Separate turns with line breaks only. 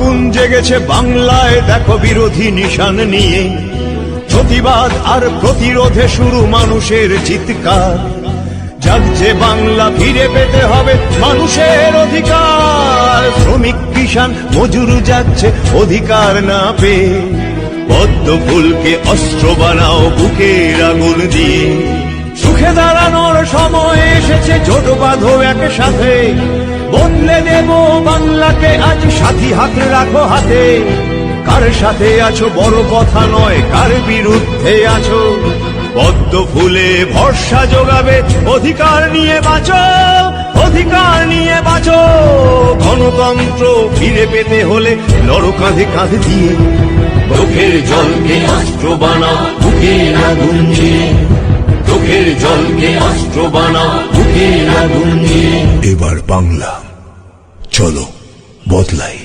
আগুন জেগেছে বাংলায়, দেখো বিরোধী নিশান নিয়ে। প্রতিবাদ আর প্রতিরোধে শুরু মানুষের চিৎকার। জাগছে বাংলা, ফিরে পেতে হবে মানুষের অধিকার। শ্রমিক কিষান মজুর যাচ্ছে অধিকার না পেয়ে। পদ্ম ফুলকে অস্ত্র বানাও বুকের আগুন দিয়ে। সুখে দাঁড়ানোর সময় এসেছে, জোট বাঁধো একসাথে। বদলে দেব বাংলাকে আজ, সাথী হাত রাখো হাতে। কার সাথে আছো বড় কথা নয়, কার বিরুদ্ধে আছো। পদ্ম ফুলে ভরসা জোগাবে, অধিকার নিয়ে বাঁচো, অধিকার নিয়ে বাঁচো। গণতন্ত্র ফিরে পেতে হলে লড়ো কাঁধে কাঁধ দিয়ে। চোখের জলকে অস্ত্র বানাও বুকের আগুন দিয়ে। চোখের জলকে অস্ত্র বানাও বুকের আগুন দিয়ে।
এবার বাংলা, চলো বদলাই।